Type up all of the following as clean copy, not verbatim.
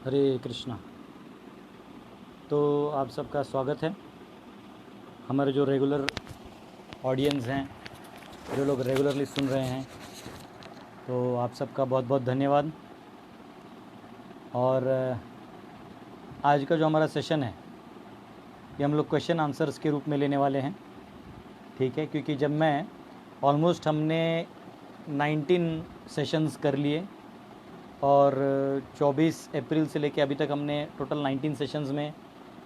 हरे कृष्णा। तो आप सबका स्वागत है। हमारे जो रेगुलर ऑडियंस हैं, जो लोग रेगुलरली सुन रहे हैं, तो आप सबका बहुत बहुत धन्यवाद। और आज का जो हमारा सेशन है ये हम लोग क्वेश्चन आंसर्स के रूप में लेने वाले हैं, ठीक है। क्योंकि जब मैं ऑलमोस्ट हमने 19 सेशंस कर लिए और 24 अप्रैल से लेके अभी तक हमने टोटल 19 सेशंस में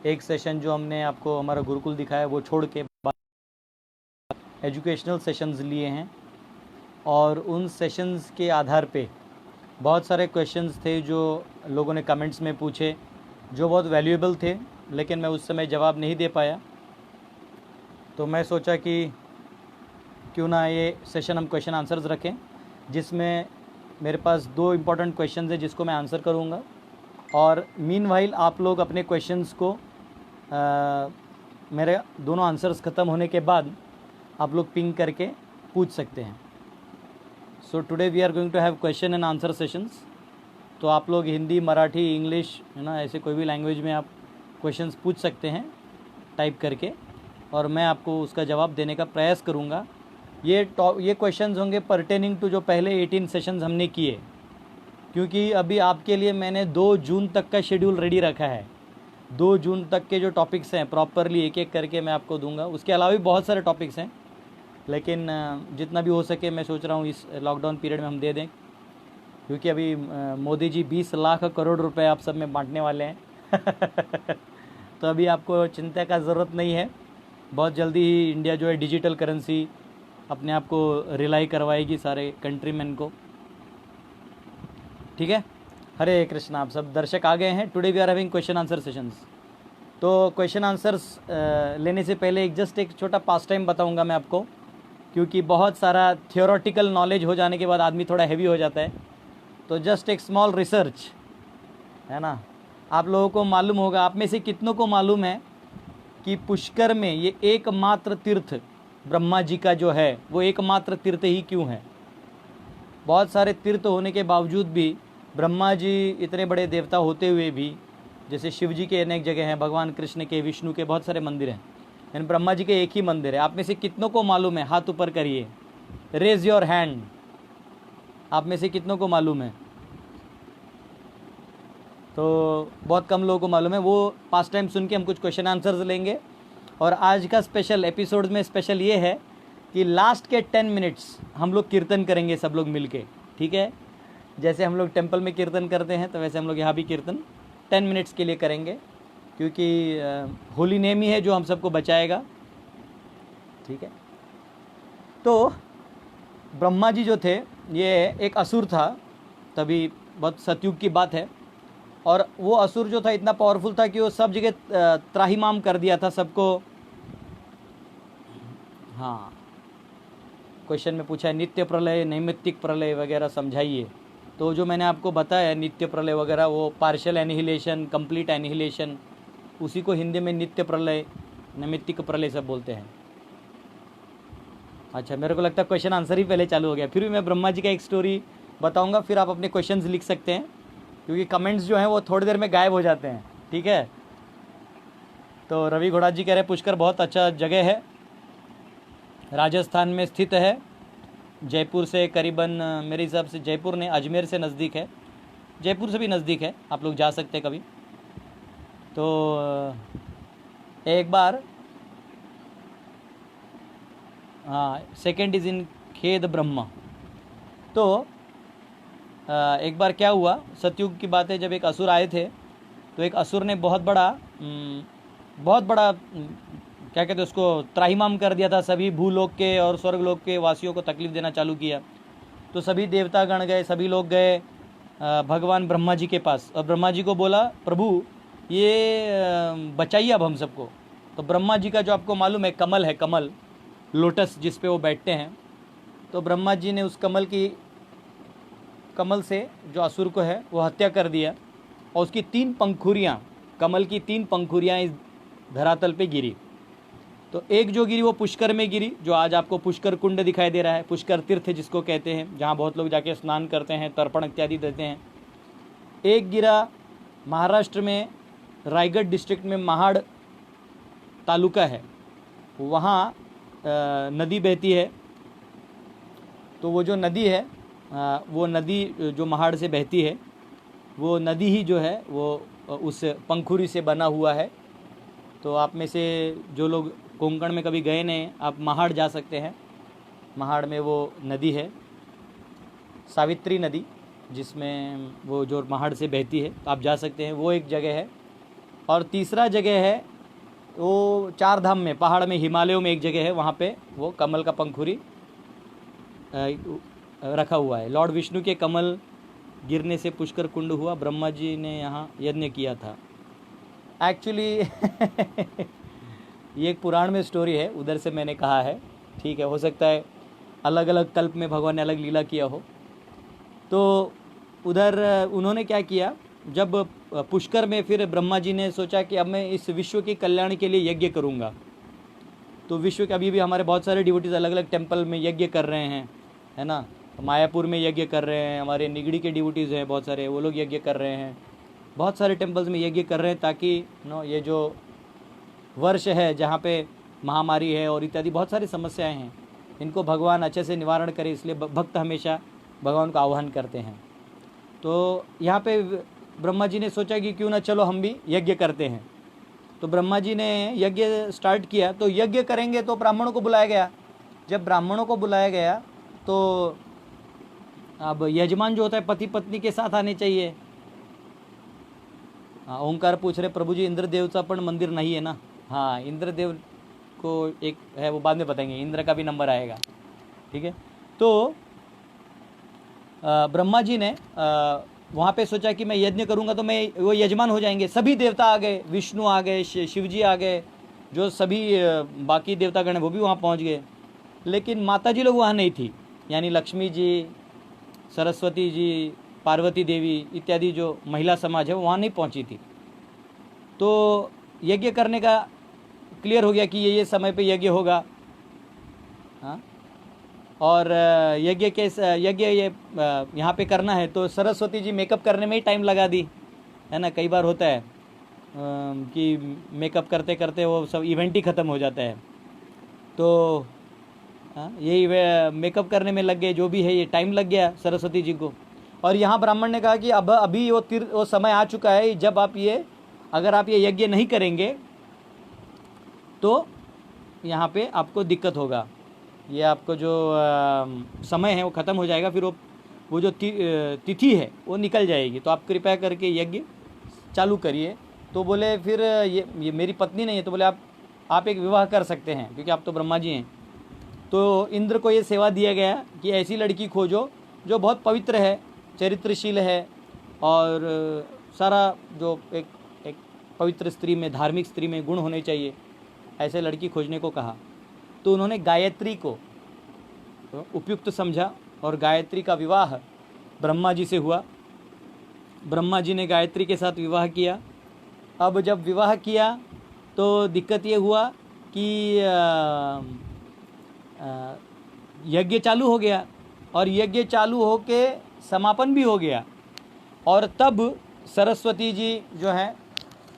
एक सेशन जो हमने आपको हमारा गुरुकुल दिखाया वो छोड़ के एजुकेशनल सेशंस लिए हैं। और उन सेशंस के आधार पे बहुत सारे क्वेश्चंस थे जो लोगों ने कमेंट्स में पूछे, जो बहुत वैल्यूएबल थे, लेकिन मैं उस समय जवाब नहीं दे पाया। तो मैं सोचा कि क्यों ना ये सेशन हम क्वेश्चन आंसर्स रखें, जिसमें मेरे पास 2 इम्पॉर्टेंट क्वेश्चंस हैं जिसको मैं आंसर करूँगा। और मीनवाइल आप लोग अपने क्वेश्चंस को मेरे दोनों आंसर्स ख़त्म होने के बाद आप लोग पिंग करके पूछ सकते हैं। So today we are going to have question and answer sessions. तो आप लोग हिंदी, मराठी, इंग्लिश, है ना, ऐसे कोई भी लैंग्वेज में आप क्वेश्चंस पूछ सकते हैं टाइप करके, और मैं आपको उसका जवाब देने का प्रयास करूँगा। ये क्वेश्चंस होंगे परटेनिंग टू जो पहले 18 सेशंस हमने किए, क्योंकि अभी आपके लिए मैंने 2 जून तक का शेड्यूल रेडी रखा है। 2 जून तक के जो टॉपिक्स हैं प्रॉपरली एक एक करके मैं आपको दूंगा। उसके अलावा भी बहुत सारे टॉपिक्स हैं, लेकिन जितना भी हो सके मैं सोच रहा हूँ इस लॉकडाउन पीरियड में हम दे दें, क्योंकि अभी मोदी जी 20 लाख करोड़ रुपए आप सब में बांटने वाले हैं। तो अभी आपको चिंता का ज़रूरत नहीं है। बहुत जल्दी ही इंडिया जो है डिजिटल करेंसी अपने आप को रिलाई करवाएगी सारे कंट्रीमैन को, ठीक है। हरे कृष्णा। आप सब दर्शक आ गए हैं। Today we are having question answer sessions. तो क्वेश्चन आंसर्स लेने से पहले एक छोटा पास टाइम बताऊंगा मैं आपको, क्योंकि बहुत सारा थियोरेटिकल नॉलेज हो जाने के बाद आदमी थोड़ा हैवी हो जाता है। तो जस्ट एक स्मॉल रिसर्च, है ना। आप लोगों को मालूम होगा, आप में से कितनों को मालूम है कि पुष्कर में ये एकमात्र तीर्थ ब्रह्मा जी का जो है वो एकमात्र तीर्थ ही क्यों है? बहुत सारे तीर्थ होने के बावजूद भी ब्रह्मा जी इतने बड़े देवता होते हुए भी, जैसे शिव जी के अनेक जगह हैं, भगवान कृष्ण के, विष्णु के बहुत सारे मंदिर हैं, लेकिन ब्रह्मा जी के एक ही मंदिर है। आप में से कितनों को मालूम है? हाथ ऊपर करिए, रेज योर हैंड। आप में से कितनों को मालूम है? तो बहुत कम लोगों को मालूम है। वो पास टाइम सुन के हम कुछ क्वेश्चन आंसर्स लेंगे। और आज का स्पेशल एपिसोड में स्पेशल ये है कि लास्ट के 10 मिनट्स हम लोग कीर्तन करेंगे सब लोग मिल के, ठीक है। जैसे हम लोग टेम्पल में कीर्तन करते हैं तो वैसे हम लोग यहाँ भी कीर्तन 10 मिनट्स के लिए करेंगे, क्योंकि होली नेम ही है जो हम सबको बचाएगा, ठीक है। तो ब्रह्मा जी जो थे ये एक असुर था, तभी बहुत सतयुग की बात है। और वो असुर जो था इतना पावरफुल था कि वो सब जगह त्राहिमाम कर दिया था सबको। हाँ, क्वेश्चन में पूछा है नित्य प्रलय, नैमित्तिक प्रलय वगैरह समझाइए। तो जो मैंने आपको बताया नित्य प्रलय वगैरह, वो पार्शियल एनिहिलेशन, कंप्लीट एनिहिलेशन, उसी को हिंदी में नित्य प्रलय, नैमित्तिक प्रलय सब बोलते हैं। अच्छा, मेरे को लगता है क्वेश्चन आंसर ही पहले चालू हो गया। फिर भी मैं ब्रह्मा जी का एक स्टोरी बताऊंगा, फिर आप अपने क्वेश्चंस लिख सकते हैं, क्योंकि कमेंट्स जो हैं वो थोड़ी देर में गायब हो जाते हैं, ठीक है। तो रवि घोड़ा जी कह रहे पुष्कर बहुत अच्छा जगह है, राजस्थान में स्थित है, जयपुर से करीबन, मेरे हिसाब से जयपुर ने अजमेर से नज़दीक है, जयपुर से भी नज़दीक है, आप लोग जा सकते हैं कभी। तो एक बार, हाँ, सेकेंड इज़ इन खेद ब्रह्मा। तो एक बार क्या हुआ, सतयुग की बात है, जब एक असुर आए थे, तो एक असुर ने बहुत बड़ा क्या कहते हैं उसको, त्राहिमाम कर दिया था। सभी भूलोक के और स्वर्गलोक के वासियों को तकलीफ देना चालू किया। तो सभी देवतागण गए, सभी लोग गए भगवान ब्रह्मा जी के पास, और ब्रह्मा जी को बोला प्रभु ये बचाइए अब हम सबको। तो ब्रह्मा जी का जो आपको मालूम है कमल है, कमल, लोटस जिस पे वो बैठते हैं, तो ब्रह्मा जी ने उस कमल से जो असुर को है वो हत्या कर दिया, और उसकी 3 पंखुड़ियाँ, कमल की 3 पंखुड़ियाँ इस धरातल पे गिरी। तो एक जो गिरी वो पुष्कर में गिरी, जो आज आपको पुष्कर कुंड दिखाई दे रहा है, पुष्कर तीर्थ जिसको कहते हैं, जहाँ बहुत लोग जाके स्नान करते हैं, तर्पण इत्यादि देते हैं। एक गिरा महाराष्ट्र में रायगढ़ डिस्ट्रिक्ट में महाड़ तालुका है, वहाँ नदी बहती है। तो वो जो नदी है, वो नदी जो महाड़ से बहती है, वो नदी ही जो है वो उस पंखुरी से बना हुआ है। तो आप में से जो लोग कोंकण में कभी गए नहीं, आप महाड़ जा सकते हैं। महाड़ में वो नदी है सावित्री नदी, जिसमें वो जो महाड़ से बहती है, तो आप जा सकते हैं, वो एक जगह है। और तीसरा जगह है वो चार धाम में, पहाड़ में, हिमालयों में एक जगह है, वहाँ पे वो कमल का पंखुरी रखा हुआ है। लॉर्ड विष्णु के कमल गिरने से पुष्कर कुंड हुआ, ब्रह्मा जी ने यहाँ यज्ञ किया था। एक्चुअली ये एक पुराण में स्टोरी है, उधर से मैंने कहा है, ठीक है, हो सकता है अलग अलग कल्प में भगवान ने अलग लीला किया हो। तो उधर उन्होंने क्या किया, जब पुष्कर में फिर ब्रह्मा जी ने सोचा कि अब मैं इस विश्व के कल्याण के लिए यज्ञ करूँगा। तो विश्व के अभी भी हमारे बहुत सारे डिवोटीज़ अलग अलग टेम्पल में यज्ञ कर रहे हैं, है ना। मायापुर में यज्ञ कर रहे हैं, हमारे निगड़ी के डिवोटीज़ हैं बहुत सारे, वो लोग यज्ञ कर रहे हैं, बहुत सारे टेम्पल्स में यज्ञ कर रहे हैं, ताकि ये जो वर्ष है जहाँ पे महामारी है और इत्यादि बहुत सारी समस्याएं हैं, इनको भगवान अच्छे से निवारण करे, इसलिए भक्त हमेशा भगवान का आह्वान करते हैं। तो यहाँ पे ब्रह्मा जी ने सोचा कि क्यों ना चलो हम भी यज्ञ करते हैं। तो ब्रह्मा जी ने यज्ञ स्टार्ट किया। तो यज्ञ करेंगे तो ब्राह्मणों को बुलाया गया। जब ब्राह्मणों को बुलाया गया तो अब यजमान जो होता है पति पत्नी के साथ आने चाहिए। हाँ, ओंकार पूछ रहे प्रभु जी इंद्रदेव पण मंदिर नहीं है ना। हाँ, इंद्रदेव को एक है, वो बाद में बताएंगे, इंद्र का भी नंबर आएगा, ठीक है। तो ब्रह्मा जी ने वहाँ पे सोचा कि मैं यज्ञ करूँगा तो मैं वो यजमान हो जाएंगे। सभी देवता आ गए, विष्णु आ गए, शिव जी आ गए, जो सभी बाकी देवतागण हैं वो भी वहाँ पहुँच गए। लेकिन माता जी लोग वहाँ नहीं थी, यानी लक्ष्मी जी, सरस्वती जी, पार्वती देवी इत्यादि जो महिला समाज है वो वहाँ नहीं पहुँची थी। तो यज्ञ करने का क्लियर हो गया कि ये समय पे यज्ञ होगा। हाँ, और यज्ञ ये यहाँ पे करना है। तो सरस्वती जी मेकअप करने में ही टाइम लगा दी, है ना। कई बार होता है कि मेकअप करते करते वो सब इवेंट ही ख़त्म हो जाता है। तो यही मेकअप करने में लग गए, जो भी है ये टाइम लग गया सरस्वती जी को। और यहाँ ब्राह्मण ने कहा कि अब अभी वो समय आ चुका है, जब आप अगर आप ये यज्ञ नहीं करेंगे तो यहाँ पे आपको दिक्कत होगा, ये आपको जो समय है वो ख़त्म हो जाएगा, फिर वो जो तिथि है वो निकल जाएगी, तो आप कृपया करके यज्ञ चालू करिए। तो बोले फिर ये मेरी पत्नी नहीं है, तो बोले आप एक विवाह कर सकते हैं क्योंकि आप तो ब्रह्मा जी हैं। तो इंद्र को ये सेवा दिया गया कि ऐसी लड़की खोजो जो बहुत पवित्र है, चरित्रशील है, और सारा जो एक पवित्र स्त्री में, धार्मिक स्त्री में गुण होने चाहिए, ऐसे लड़की खोजने को कहा। तो उन्होंने गायत्री को उपयुक्त समझा और गायत्री का विवाह ब्रह्मा जी से हुआ। ब्रह्मा जी ने गायत्री के साथ विवाह किया। अब जब विवाह किया तो दिक्कत ये हुआ कि यज्ञ चालू हो गया, और यज्ञ चालू होके समापन भी हो गया। और तब सरस्वती जी जो हैं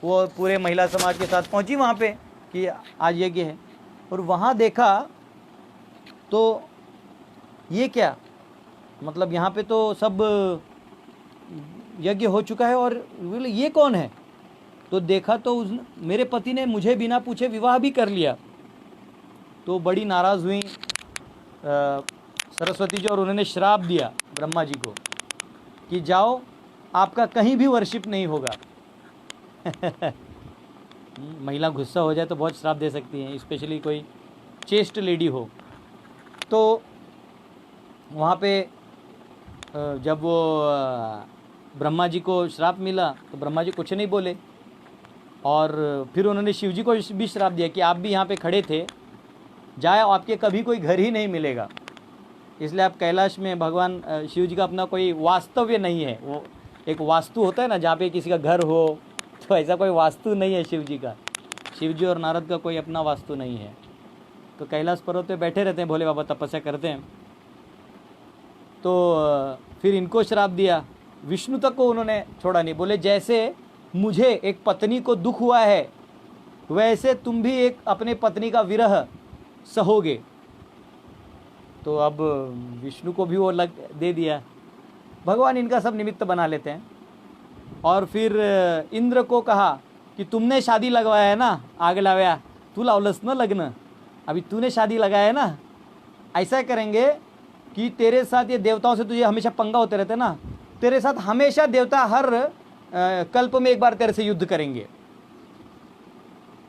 वो पूरे महिला समाज के साथ पहुंची वहाँ पे कि आज यज्ञ है। और वहाँ देखा तो ये क्या, मतलब यहाँ पे तो सब यज्ञ हो चुका है और बोले ये कौन है। तो देखा तो मेरे पति ने मुझे बिना पूछे विवाह भी कर लिया। तो बड़ी नाराज़ हुई सरस्वती जी, और उन्होंने श्राप दिया ब्रह्मा जी को कि जाओ, आपका कहीं भी वर्शिप नहीं होगा। महिला गुस्सा हो जाए तो बहुत श्राप दे सकती हैं, स्पेशली कोई चेस्ट लेडी हो। तो वहाँ पे जब वो ब्रह्मा जी को श्राप मिला तो ब्रह्मा जी कुछ नहीं बोले, और फिर उन्होंने शिव जी को भी श्राप दिया कि आप भी यहाँ पे खड़े थे, जाए आपके कभी कोई घर ही नहीं मिलेगा। इसलिए आप कैलाश में भगवान शिव जी का अपना कोई वास्तव्य नहीं है। वो एक वास्तु होता है ना, जहाँ पे किसी का घर हो, तो ऐसा कोई वास्तु नहीं है शिव जी का। शिव जी और नारद का कोई अपना वास्तु नहीं है। तो कैलाश पर्वत पे बैठे रहते हैं, भोले बाबा तपस्या करते हैं। तो फिर इनको श्राप दिया, विष्णु तक को उन्होंने छोड़ा नहीं। बोले जैसे मुझे एक पत्नी को दुख हुआ है, वैसे तुम भी एक अपने पत्नी का विरह सहोगे। तो अब विष्णु को भी वो लग दे दिया। भगवान इनका सब निमित्त बना लेते हैं। और फिर इंद्र को कहा कि तुमने शादी लगवाया है ना, आग लाव्या, तू लावलंस ना लग्न, अभी तूने शादी लगाया है ना, ऐसा करेंगे कि तेरे साथ ये देवताओं से तुझे हमेशा पंगा होते रहते ना, तेरे साथ हमेशा देवता हर कल्प में एक बार तेरे से युद्ध करेंगे।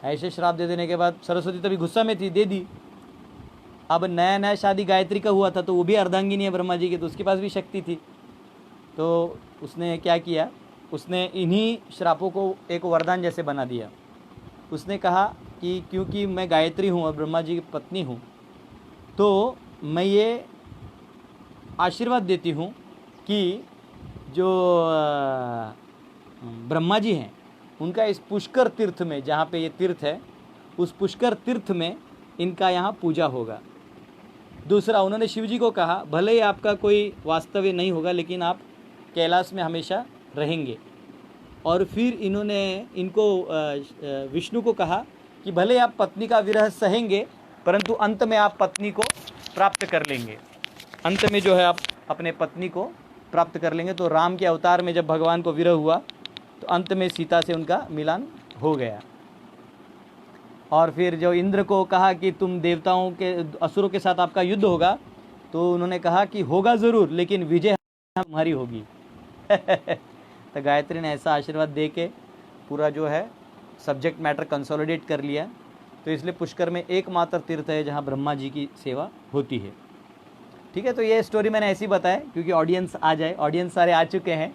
ऐसे श्राप दे देने के बाद सरस्वती तभी गुस्सा में थी, दे दी। अब नया नया शादी गायत्री का हुआ था, तो वो भी अर्धांगिनी है ब्रह्मा जी की, तो उसके पास भी शक्ति थी। तो उसने क्या किया, उसने इन्हीं श्रापों को एक वरदान जैसे बना दिया। उसने कहा कि क्योंकि मैं गायत्री हूँ और ब्रह्मा जी की पत्नी हूँ, तो मैं ये आशीर्वाद देती हूँ कि जो ब्रह्मा जी हैं उनका इस पुष्कर तीर्थ में, जहाँ पे ये तीर्थ है, उस पुष्कर तीर्थ में इनका यहाँ पूजा होगा। दूसरा, उन्होंने शिव जी को कहा भले ही आपका कोई वास्तव्य नहीं होगा, लेकिन आप कैलाश में हमेशा रहेंगे। और फिर इन्होंने इनको विष्णु को कहा कि भले आप पत्नी का विरह सहेंगे, परंतु अंत में आप पत्नी को प्राप्त कर लेंगे। अंत में जो है आप अपने पत्नी को प्राप्त कर लेंगे। तो राम के अवतार में जब भगवान को विरह हुआ, तो अंत में सीता से उनका मिलन हो गया। और फिर जो इंद्र को कहा कि तुम देवताओं के, असुरों के साथ आपका युद्ध होगा, तो उन्होंने कहा कि होगा ज़रूर, लेकिन विजय हमारी होगी। तो गायत्री ने ऐसा आशीर्वाद दे के पूरा जो है सब्जेक्ट मैटर कंसोलिडेट कर लिया। तो इसलिए पुष्कर में एकमात्र तीर्थ है जहाँ ब्रह्मा जी की सेवा होती है। ठीक है, तो ये स्टोरी मैंने ऐसी बताया क्योंकि ऑडियंस आ जाए। ऑडियंस सारे आ चुके हैं,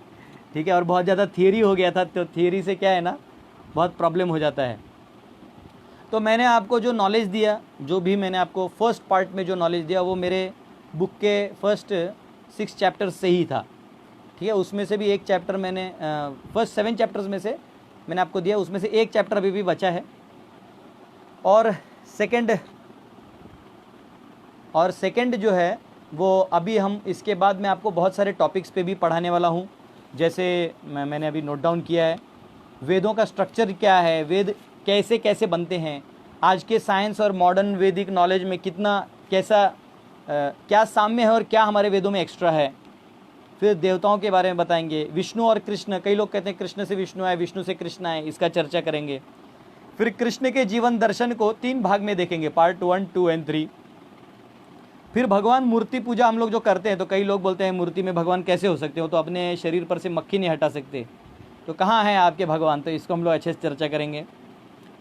ठीक है, और बहुत ज़्यादा थियरी हो गया था, तो थियरी से क्या है ना, बहुत प्रॉब्लम हो जाता है। तो मैंने आपको जो नॉलेज दिया, जो भी मैंने आपको फर्स्ट पार्ट में जो नॉलेज दिया, वो मेरे बुक के फर्स्ट 6 चैप्टर्स से ही था। ठीक है, उसमें से भी एक चैप्टर मैंने फर्स्ट 7 चैप्टर्स में से मैंने आपको दिया, उसमें से एक चैप्टर अभी भी बचा है। और सेकंड जो है वो अभी हम इसके बाद मैं आपको बहुत सारे टॉपिक्स पे भी पढ़ाने वाला हूँ। जैसे मैंने अभी नोट डाउन किया है, वेदों का स्ट्रक्चर क्या है, वेद कैसे कैसे बनते हैं, आज के साइंस और मॉडर्न वैदिक नॉलेज में कितना कैसा क्या साम्य है और क्या हमारे वेदों में एक्स्ट्रा है। फिर देवताओं के बारे में बताएंगे, विष्णु और कृष्ण, कई लोग कहते हैं कृष्ण से विष्णु आए, विष्णु से कृष्ण आए, इसका चर्चा करेंगे। फिर कृष्ण के जीवन दर्शन को 3 भाग में देखेंगे, पार्ट 1, 2 एंड 3। फिर भगवान मूर्ति पूजा हम लोग जो करते हैं, तो कई लोग बोलते हैं मूर्ति में भगवान कैसे हो सकते हो, तो अपने शरीर पर से मक्खी नहीं हटा सकते, तो कहाँ हैं आपके भगवान, तो इसको हम लोग अच्छे से चर्चा करेंगे।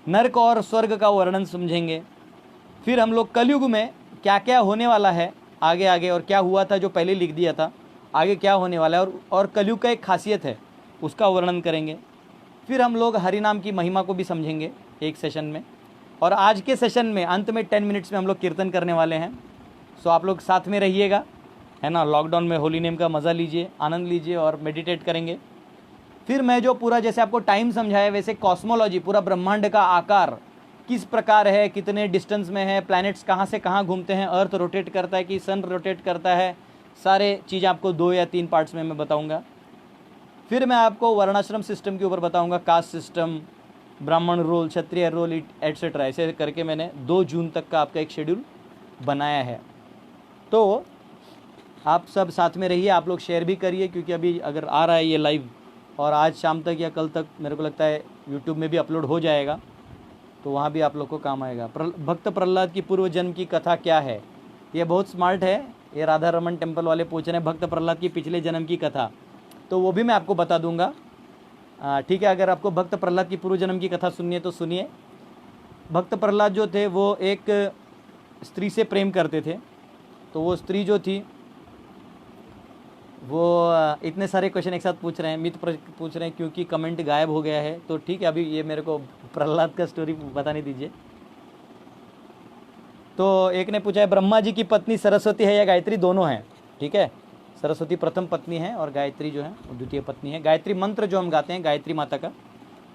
नर्क और स्वर्ग का वर्णन समझेंगे। फिर हम लोग कलयुग में क्या क्या होने वाला है आगे आगे, और क्या हुआ था जो पहले लिख दिया था, आगे क्या होने वाला है, और कलयुग का एक खासियत है उसका वर्णन करेंगे। फिर हम लोग हरिनाम की महिमा को भी समझेंगे एक सेशन में। और आज के सेशन में अंत में 10 मिनट्स में हम लोग कीर्तन करने वाले हैं। सो आप लोग साथ में रहिएगा, है ना। लॉकडाउन में होली नेम का मज़ा लीजिए, आनंद लीजिए और मेडिटेट करेंगे। फिर मैं जो पूरा जैसे आपको टाइम समझाया, वैसे कॉस्मोलॉजी, पूरा ब्रह्मांड का आकार किस प्रकार है, कितने डिस्टेंस में है, प्लैनेट्स कहाँ से कहाँ घूमते हैं, अर्थ रोटेट करता है कि सन रोटेट करता है, सारे चीज़ें आपको 2 या 3 पार्ट्स में मैं बताऊंगा। फिर मैं आपको वर्णाश्रम सिस्टम के ऊपर बताऊंगा, कास्ट सिस्टम, ब्राह्मण रोल, क्षत्रिय रोल, एट्सेट्रा, ऐसे करके मैंने 2 जून तक का आपका एक शेड्यूल बनाया है। तो आप सब साथ में रहिए, आप लोग शेयर भी करिए, क्योंकि अभी अगर आ रहा है ये लाइव और आज शाम तक या कल तक मेरे को लगता है यूट्यूब में भी अपलोड हो जाएगा, तो वहाँ भी आप लोग को काम आएगा। भक्त प्रहलाद की पूर्व जन्म की कथा क्या है, ये बहुत स्मार्ट है। ये राधा रमन टेम्पल वाले पूछ रहे हैं भक्त प्रहलाद की पिछले जन्म की कथा, तो वो भी मैं आपको बता दूंगा। ठीक है, अगर आपको भक्त प्रहलाद की पूर्व जन्म की कथा सुननी है तो सुनिए। भक्त प्रहलाद जो थे वो एक स्त्री से प्रेम करते थे, तो वो स्त्री जो थी वो इतने सारे क्वेश्चन एक साथ पूछ रहे हैं, मिथ पूछ रहे हैं, क्योंकि कमेंट गायब हो गया है। तो ठीक है, अभी ये मेरे को प्रहलाद का स्टोरी बताने दीजिए। तो एक ने पूछा है ब्रह्मा जी की पत्नी सरस्वती है या गायत्री, दोनों हैं। ठीक है, सरस्वती प्रथम पत्नी है और गायत्री जो है वो द्वितीय पत्नी है। गायत्री मंत्र जो हम गाते हैं गायत्री माता का,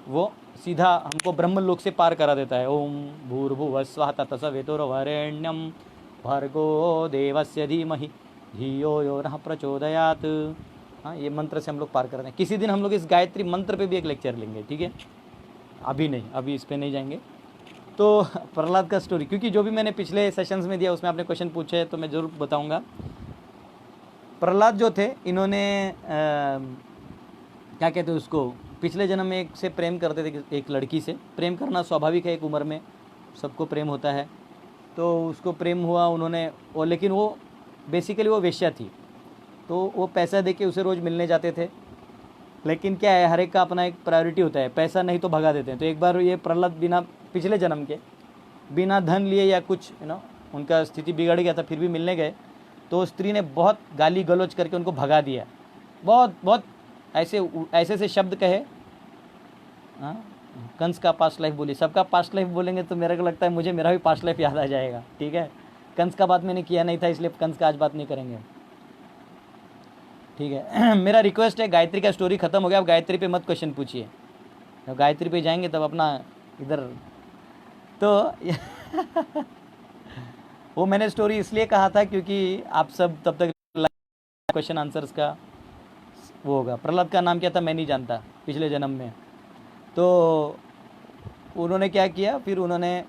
वो सीधा हमको ब्रह्मलोक से पार करा देता है। ओम भूर्भुवः स्वः तत्सवितुर्वरेण्यं भर्गो देवस्य धीमहि धियो यो नः प्रचोदयात्। हाँ, ये मंत्र से हम लोग पार करते हैं। किसी दिन हम लोग इस गायत्री मंत्र पे भी एक लेक्चर लेंगे, ठीक है? अभी नहीं, अभी इस पे नहीं जाएंगे। तो प्रहलाद का स्टोरी, क्योंकि जो भी मैंने पिछले सेशंस में दिया उसमें आपने क्वेश्चन पूछे तो मैं ज़रूर बताऊंगा। प्रहलाद जो थे, इन्होंने क्या कहते हैं उसको, पिछले जन्म में एक से प्रेम करते थे, एक लड़की से। प्रेम करना स्वाभाविक है, एक उम्र में सबको प्रेम होता है। तो उसको प्रेम हुआ उन्होंने, और लेकिन वो बेसिकली वो वेश्या थी, तो वो पैसा देके उसे रोज़ मिलने जाते थे। लेकिन क्या है, हर एक का अपना एक प्रायोरिटी होता है, पैसा नहीं तो भगा देते हैं। तो एक बार ये प्रहलाद बिना, पिछले जन्म के बिना धन लिए या कुछ उनका स्थिति बिगड़ गया था, फिर भी मिलने गए। तो स्त्री ने बहुत गाली गलौज करके उनको भगा दिया, बहुत बहुत ऐसे ऐसे शब्द कहे। हाँ, कंस का पास्ट लाइफ बोली। सबका पास्ट लाइफ बोलेंगे तो मेरे को लगता है मुझे मेरा भी पास्ट लाइफ याद आ जाएगा, ठीक है? कंस का बात मैंने किया नहीं था, इसलिए कंस का आज बात नहीं करेंगे, ठीक है? मेरा रिक्वेस्ट है, गायत्री का स्टोरी खत्म हो गया, अब गायत्री पे मत क्वेश्चन पूछिए। जब गायत्री पे जाएंगे तब अपना इधर तो वो मैंने स्टोरी इसलिए कहा था क्योंकि आप सब तब तक क्वेश्चन आंसर्स का वो होगा। प्रहलाद का नाम क्या था मैं नहीं जानता पिछले जन्म में। तो उन्होंने क्या किया, फिर उन्होंने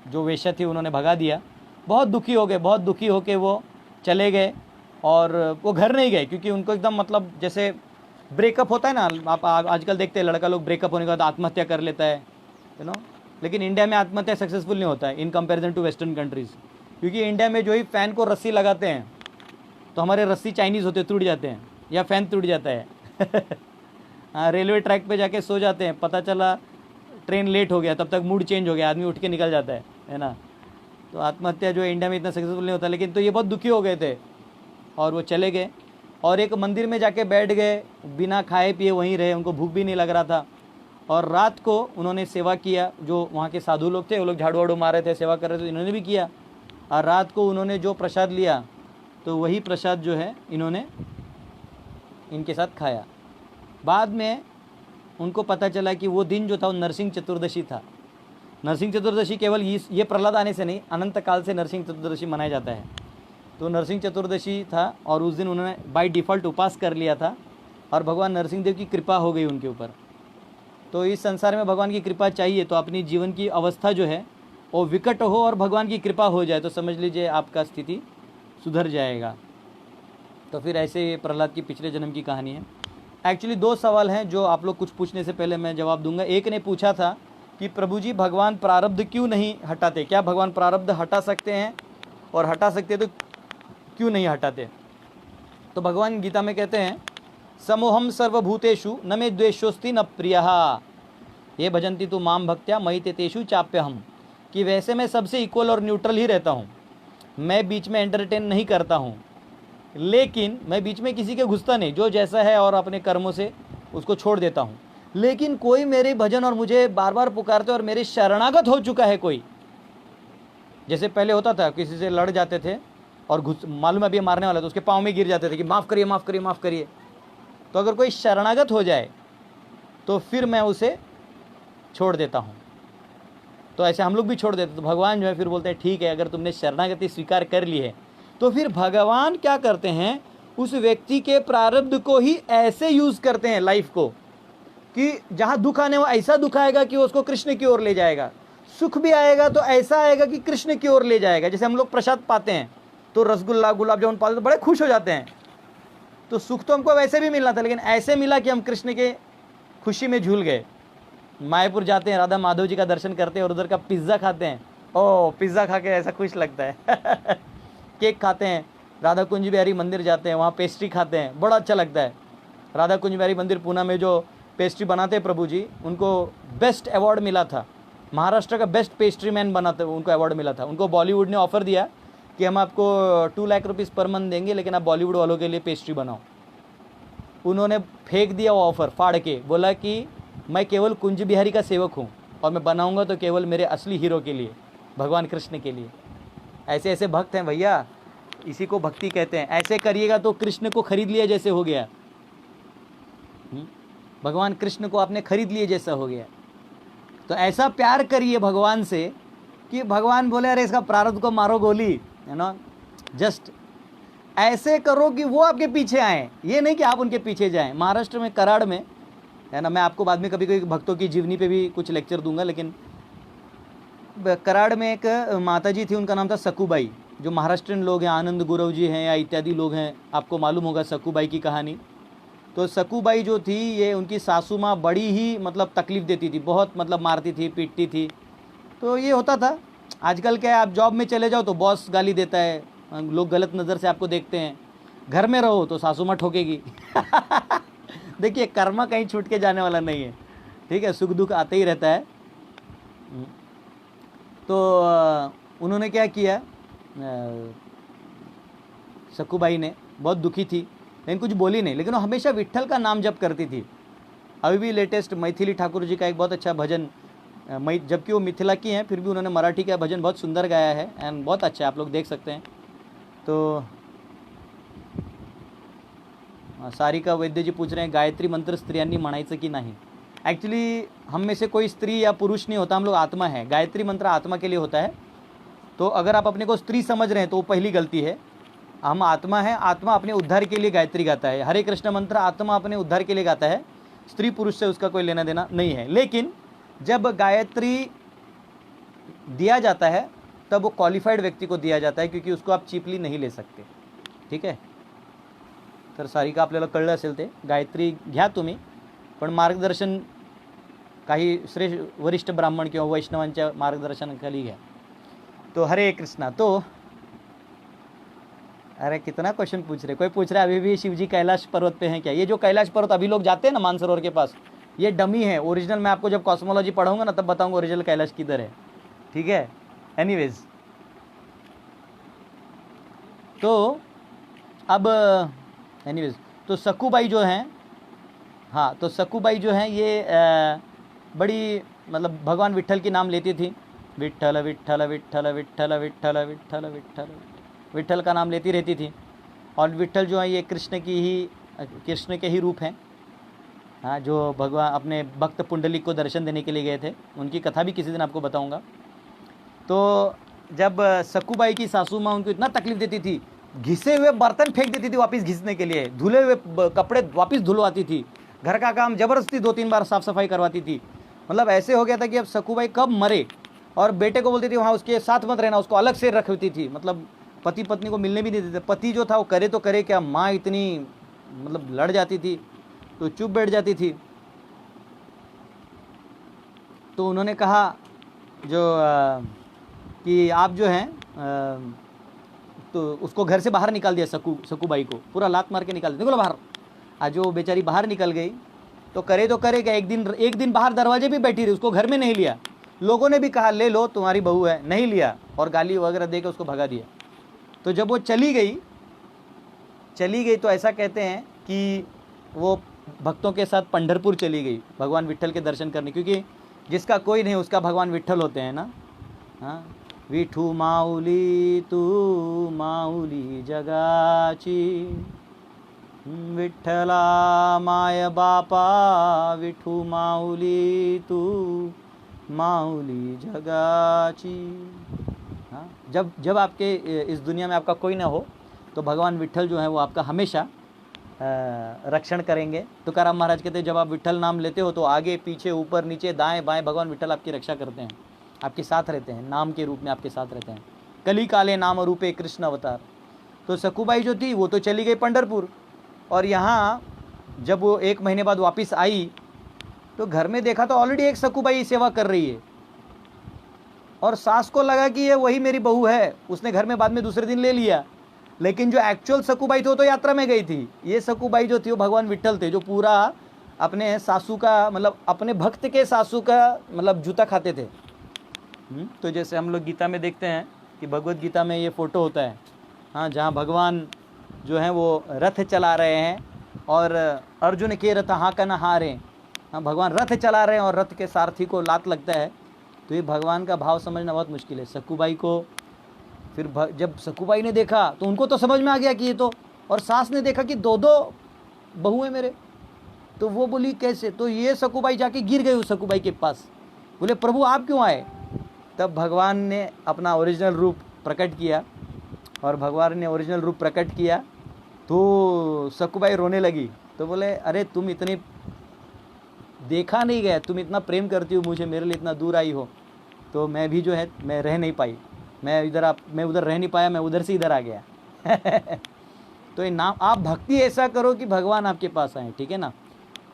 जो वेश्या थी उन्होंने भगा दिया। बहुत दुखी हो गए, बहुत दुखी होके वो चले गए, और वो घर नहीं गए क्योंकि उनको एकदम मतलब जैसे ब्रेकअप होता है ना, आप आजकल देखते हैं लड़का लोग ब्रेकअप होने के बाद आत्महत्या कर लेता है, लेकिन इंडिया में आत्महत्या सक्सेसफुल नहीं होता है in comparison to western countries. क्योंकि इंडिया में जो ही फ़ैन को रस्सी लगाते हैं तो हमारे रस्सी चाइनीज़ होते टूट जाते हैं, या फ़ैन टूट जाता है। हाँ, रेलवे ट्रैक पे जाके सो जाते हैं, पता चला ट्रेन लेट हो गया, तब तक मूड चेंज हो गया, आदमी उठ के निकल जाता है ना? तो आत्महत्या जो है इंडिया में इतना सक्सेसफुल नहीं होता। लेकिन तो ये बहुत दुखी हो गए थे और वो चले गए, और एक मंदिर में जाके बैठ गए, बिना खाए पिए वहीं रहे, उनको भूख भी नहीं लग रहा था। और रात को उन्होंने सेवा किया, जो वहाँ के साधु लोग थे वो लोग झाड़ू वाड़ू मार रहे थे, सेवा कर रहे थे, इन्होंने भी किया। और रात को उन्होंने जो प्रसाद लिया तो वही प्रसाद जो है इन्होंने इनके साथ खाया। बाद में उनको पता चला कि वो दिन जो था वो नरसिंह चतुर्दशी था। नरसिंह चतुर्दशी केवल ये प्रहलाद आने से नहीं, अनंत काल से नरसिंह चतुर्दशी मनाया जाता है। तो नरसिंह चतुर्दशी था और उस दिन उन्होंने बाय डिफ़ॉल्ट उपास कर लिया था, और भगवान नरसिंह देव की कृपा हो गई उनके ऊपर। तो इस संसार में भगवान की कृपा चाहिए, तो अपनी जीवन की अवस्था जो है वो विकट हो और भगवान की कृपा हो जाए तो समझ लीजिए आपका स्थिति सुधर जाएगा। तो फिर ऐसे ये प्रहलाद की पिछले जन्म की कहानी है। एक्चुअली 2 सवाल हैं जो आप लोग कुछ पूछने से पहले मैं जवाब दूंगा। एक ने पूछा था कि प्रभु जी भगवान प्रारब्ध क्यों नहीं हटाते, क्या भगवान प्रारब्ध हटा सकते हैं, और हटा सकते तो क्यों नहीं हटाते? तो भगवान गीता में कहते हैं, समोहम सर्वभूतेषु न मे द्वेषोस्ति न प्रियः ये भजन्ति तु माम भक्त्या मयि ते तेषु चाप्यहम्, कि वैसे मैं सबसे इक्वल और न्यूट्रल ही रहता हूँ, मैं बीच में एंटरटेन नहीं करता हूँ, लेकिन मैं बीच में किसी के घुसता नहीं, जो जैसा है और अपने कर्मों से उसको छोड़ देता हूँ। लेकिन कोई मेरे भजन और मुझे बार बार पुकारते और मेरे शरणागत हो चुका है कोई, जैसे पहले होता था किसी से लड़ जाते थे और मालूम अभी मारने वाला तो उसके पाँव में गिर जाते थे कि माफ़ करिए माफ़ करिए माफ़ करिए। तो अगर कोई शरणागत हो जाए तो फिर मैं उसे छोड़ देता हूँ। तो ऐसे हम लोग भी छोड़ देते। तो भगवान जो है फिर बोलते हैं ठीक है, अगर तुमने शरणागति स्वीकार कर ली है तो फिर भगवान क्या करते हैं, उस व्यक्ति के प्रारब्ध को ही ऐसे यूज़ करते हैं लाइफ को, कि जहाँ दुख आने वो ऐसा दुख आएगा कि वो उसको कृष्ण की ओर ले जाएगा, सुख भी आएगा तो ऐसा आएगा कि कृष्ण की ओर ले जाएगा। जैसे हम लोग प्रसाद पाते हैं तो रसगुल्ला गुलाब जामुन पाते तो बड़े खुश हो जाते हैं, तो सुख तो हमको वैसे भी मिलना था, लेकिन ऐसे मिला कि हम कृष्ण के खुशी में झूल गए। मायापुर जाते हैं, राधा माधव जी का दर्शन करते हैं और उधर का पिज़्ज़ा खाते हैं, ओह पिज़्ज़ा खा के ऐसा खुश लगता है। केक खाते हैं, राधा कुंज बिहारी मंदिर जाते हैं, वहाँ पेस्ट्री खाते हैं, बड़ा अच्छा लगता है। राधा कुंज बिहारी मंदिर पूना में जो पेस्ट्री बनाते हैं प्रभु जी, उनको बेस्ट अवार्ड मिला था, महाराष्ट्र का बेस्ट पेस्ट्री मैन बनाते, उनको अवार्ड मिला था। उनको बॉलीवुड ने ऑफ़र दिया कि हम आपको 2 लाख रुपीज़ पर मंथ देंगे, लेकिन आप बॉलीवुड वालों के लिए पेस्ट्री बनाओ। उन्होंने फेंक दिया वो ऑफ़र, फाड़ के बोला कि मैं केवल कुंज बिहारी का सेवक हूँ और मैं बनाऊँगा तो केवल मेरे असली हीरो के लिए, भगवान कृष्ण के लिए। ऐसे ऐसे भक्त हैं भैया, इसी को भक्ति कहते हैं। ऐसे करिएगा तो कृष्ण को खरीद लिया जैसे हो गया, भगवान कृष्ण को आपने खरीद लिए जैसा हो गया। तो ऐसा प्यार करिए भगवान से कि भगवान बोले अरे इसका प्रारब्ध को मारो गोली, है ना, जस्ट ऐसे करो कि वो आपके पीछे आए, ये नहीं कि आप उनके पीछे जाएं। महाराष्ट्र में कराड़ में है ना, मैं आपको बाद में कभी कभी भक्तों की जीवनी पे भी कुछ लेक्चर दूंगा, लेकिन कराड़ में एक माता जी थी, उनका नाम था सकूबाई। जो महाराष्ट्रियन लोग हैं, आनंद गुरव जी हैं या इत्यादि लोग हैं, आपको मालूम होगा सकूबाई की कहानी। तो सकूबाई जो थी, ये उनकी सासू माँ बड़ी ही मतलब तकलीफ़ देती थी, बहुत मतलब मारती थी, पीटती थी। तो ये होता था। आजकल क्या है, आप जॉब में चले जाओ तो बॉस गाली देता है, लोग गलत नज़र से आपको देखते हैं। घर में रहो तो सासू माँ ठोकेगी। देखिए, कर्मा कहीं छूट के जाने वाला नहीं है, ठीक है, सुख दुख आते ही रहता है। तो उन्होंने क्या किया, सकूबाई ने, बहुत दुखी थी लेकिन कुछ बोली नहीं, लेकिन वो हमेशा विट्ठल का नाम जप करती थी। अभी भी लेटेस्ट मैथिली ठाकुर जी का एक बहुत अच्छा भजन, जबकि वो मिथिला की हैं फिर भी उन्होंने मराठी का भजन बहुत सुंदर गाया है एंड बहुत अच्छा है, आप लोग देख सकते हैं। तो सारिका वैद्य जी पूछ रहे हैं गायत्री मंत्र स्त्रियांनी म्हणायचं की नहीं। एक्चुअली हम में से कोई स्त्री या पुरुष नहीं होता, हम लोग आत्मा है। गायत्री मंत्र आत्मा के लिए होता है। तो अगर आप अपने को स्त्री समझ रहे हैं तो वो पहली गलती है। हम आत्मा है, आत्मा अपने उद्धार के लिए गायत्री गाता है। हरे कृष्ण मंत्र आत्मा अपने उद्धार के लिए गाता है, स्त्री पुरुष से उसका कोई लेना देना नहीं है। लेकिन जब गायत्री दिया जाता है तब वो क्वालिफाइड व्यक्ति को दिया जाता है, क्योंकि उसको आप चीपली नहीं ले सकते, ठीक है। तर सारिका आपल्याला कळलं असेल ते, गायत्री घ्या तुम्ही, पण मार्गदर्शन काही श्रेष्ठ वरिष्ठ ब्राह्मण किंवा वैष्णवांच्या मार्गदर्शनाखाली घ्या। तो हरे कृष्णा। तो अरे कितना क्वेश्चन पूछ रहे, कोई पूछ रहा है अभी भी शिवजी कैलाश पर्वत पे हैं क्या। ये जो कैलाश पर्वत अभी लोग जाते हैं ना मानसरोवर के पास, ये डमी है। ओरिजिनल मैं आपको जब कॉस्मोलॉजी पढ़ाऊंगा ना तब बताऊंगा ओरिजिनल कैलाश किधर है, ठीक है। एनीवेज, तो अब एनीवेज तो सकूबाई जो हैं, हाँ, तो सकूबाई जो हैं ये बड़ी मतलब भगवान विट्ठल की नाम लेती थी। विट्ठल विट्ठल विट्ठल विट्ठल विट्ठल विट्ठल विट्ठल विट्ठल का नाम लेती रहती थी। और विट्ठल जो है ये कृष्ण के ही रूप हैं। हाँ, जो भगवान अपने भक्त पुंडलिक को दर्शन देने के लिए गए थे, उनकी कथा भी किसी दिन आपको बताऊंगा। तो जब सकूबाई की सासू माँ उनको इतना तकलीफ देती थी, घिसे हुए बर्तन फेंक देती थी वापस घिसने के लिए, धुले हुए कपड़े वापस धुलवाती थी, घर का काम जबरदस्ती 2-3 बार साफ सफाई करवाती थी। मतलब ऐसे हो गया था कि अब सकूबाई कब मरे। और बेटे को बोलती थी वहाँ उसके साथ मत रहना, उसको अलग से रखती थी। मतलब पति पत्नी को मिलने भी नहीं देते। पति जो था वो करे तो करे क्या, माँ इतनी मतलब लड़ जाती थी तो चुप बैठ जाती थी। तो उन्होंने कहा कि आप जो हैं तो उसको घर से बाहर निकाल दिया। सकूबाई को पूरा लात मार के निकाल दिया, निकलो बाहर। आज वो बेचारी बाहर निकल गई तो करे क्या, एक दिन बाहर दरवाजे भी बैठी रही, उसको घर में नहीं लिया। लोगों ने भी कहा ले लो तुम्हारी बहू है, नहीं लिया और गाली वगैरह दे के उसको भगा दिया। तो जब वो चली गई तो ऐसा कहते हैं कि वो भक्तों के साथ पंढरपुर चली गई भगवान विट्ठल के दर्शन करने, क्योंकि जिसका कोई नहीं उसका भगवान विट्ठल होते हैं ना। हाँ, विठू माऊली तू माऊली जगाची, विठ्ठला माय बापा विठू माऊली तू माऊली जगाची। हाँ, जब आपके इस दुनिया में आपका कोई ना हो तो भगवान विट्ठल जो है वो आपका हमेशा रक्षण करेंगे। तुकाराम महाराज कहते हैं जब आप विट्ठल नाम लेते हो तो आगे पीछे ऊपर नीचे दाएं बाएं भगवान विट्ठल आपकी रक्षा करते हैं, आपके साथ रहते हैं, नाम के रूप में आपके साथ रहते हैं। कली काले नाम रूपे कृष्ण अवतार। तो सकूबाई जो थी वो तो चली गई पंढरपुर, और यहाँ जब वो 1 महीने बाद वापस आई तो घर में देखा तो ऑलरेडी एक सकूबाई सेवा कर रही है। और सास को लगा कि ये वही मेरी बहू है, उसने घर में बाद में दूसरे दिन ले लिया। लेकिन जो एक्चुअल सकूबाई थी वो तो यात्रा में गई थी। ये सकूबाई जो थी वो भगवान विट्ठल थे, जो पूरा अपने सासू का मतलब अपने भक्त के सासू का मतलब जूता खाते थे। तो जैसे हम लोग गीता में देखते हैं कि भगवत गीता में ये फ़ोटो होता है, हाँ, जहाँ भगवान जो हैं वो रथ चला रहे हैं और अर्जुन के रथ हाँ का ना हारे। हाँ, भगवान रथ चला रहे हैं और रथ के सारथी को लात लगता है। तो ये भगवान का भाव समझना बहुत मुश्किल है। सकूबाई को फिर जब सकूबाई ने देखा तो उनको तो समझ में आ गया कि ये तो, और सास ने देखा कि 2 बहू हैं मेरे, तो वो बोली कैसे। तो ये सकूबाई जाके गिर गई उस सकूबाई के पास, बोले प्रभु आप क्यों आए। तब भगवान ने अपना ओरिजिनल रूप प्रकट किया और भगवान ने ओरिजिनल रूप प्रकट किया तो सकुबाई रोने लगी। तो बोले अरे तुम इतनी देखा नहीं गया, तुम इतना प्रेम करती हो मुझे, मेरे लिए इतना दूर आई हो, तो मैं भी जो है मैं रह नहीं पाई, मैं उधर रह नहीं पाया, मैं उधर से इधर आ गया। तो ये नाम आप भक्ति ऐसा करो कि भगवान आपके पास आए, ठीक है ना।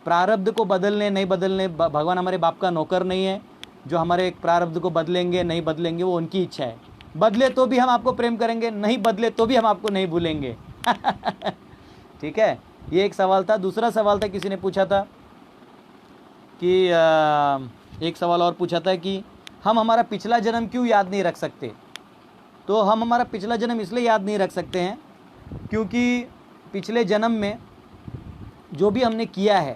प्रारब्ध को बदलने नहीं बदलने, भगवान हमारे बाप का नौकर नहीं है जो हमारे प्रारब्ध को बदलेंगे नहीं बदलेंगे, वो उनकी इच्छा है। बदले तो भी हम आपको प्रेम करेंगे, नहीं बदले तो भी हम आपको नहीं भूलेंगे। ठीक है, ये एक सवाल था। दूसरा सवाल था, किसी ने पूछा था कि एक सवाल और पूछा था कि हम हमारा पिछला जन्म क्यों याद नहीं रख सकते। तो हम हमारा पिछला जन्म इसलिए याद नहीं रख सकते हैं क्योंकि पिछले जन्म में जो भी हमने किया है,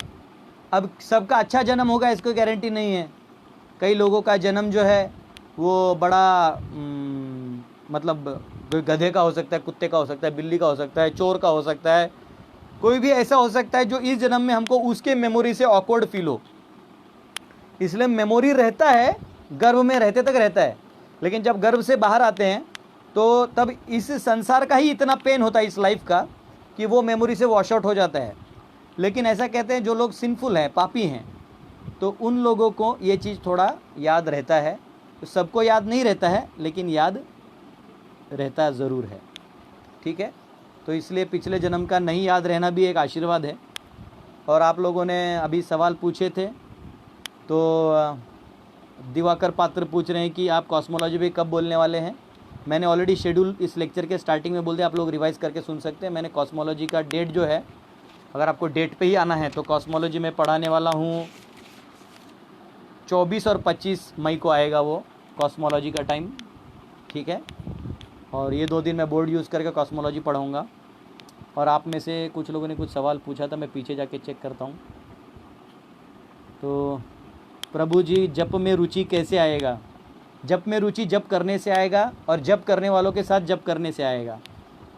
अब सबका अच्छा जन्म होगा इसको गारंटी नहीं है। कई लोगों का जन्म जो है वो बड़ा मतलब गधे का हो सकता है, कुत्ते का हो सकता है, बिल्ली का हो सकता है, चोर का हो सकता है, कोई भी ऐसा हो सकता है जो इस जन्म में हमको उसके मेमोरी से ऑकवर्ड फील हो। इसलिए मेमोरी रहता है, गर्भ में रहते तक रहता है, लेकिन जब गर्भ से बाहर आते हैं तो तब इस संसार का ही इतना पेन होता है इस लाइफ का कि वो मेमोरी से वॉश आउट हो जाता है। लेकिन ऐसा कहते हैं जो लोग सिंफुल हैं, पापी हैं, तो उन लोगों को ये चीज़ थोड़ा याद रहता है। सबको याद नहीं रहता है लेकिन याद रहता ज़रूर है, ठीक है। तो इसलिए पिछले जन्म का नहीं याद रहना भी एक आशीर्वाद है। और आप लोगों ने अभी सवाल पूछे थे, तो दिवाकर पात्र पूछ रहे हैं कि आप कॉस्मोलॉजी पे कब बोलने वाले हैं। मैंने ऑलरेडी शेड्यूल इस लेक्चर के स्टार्टिंग में बोल दिया, आप लोग रिवाइज़ करके सुन सकते हैं। मैंने कॉस्मोलॉजी का डेट जो है, अगर आपको डेट पे ही आना है तो कॉस्मोलॉजी में पढ़ाने वाला हूँ 24 और 25 मई को आएगा वो कॉस्मोलॉजी का टाइम, ठीक है। और ये 2 दिन मैं बोर्ड यूज़ करके कॉस्मोलॉजी पढ़ाऊँगा। और आप में से कुछ लोगों ने कुछ सवाल पूछा था, मैं पीछे जाके चेक करता हूँ। तो प्रभु जी, जप में रुचि कैसे आएगा। जप में रुचि जप करने से आएगा और जप करने वालों के साथ जप करने से आएगा।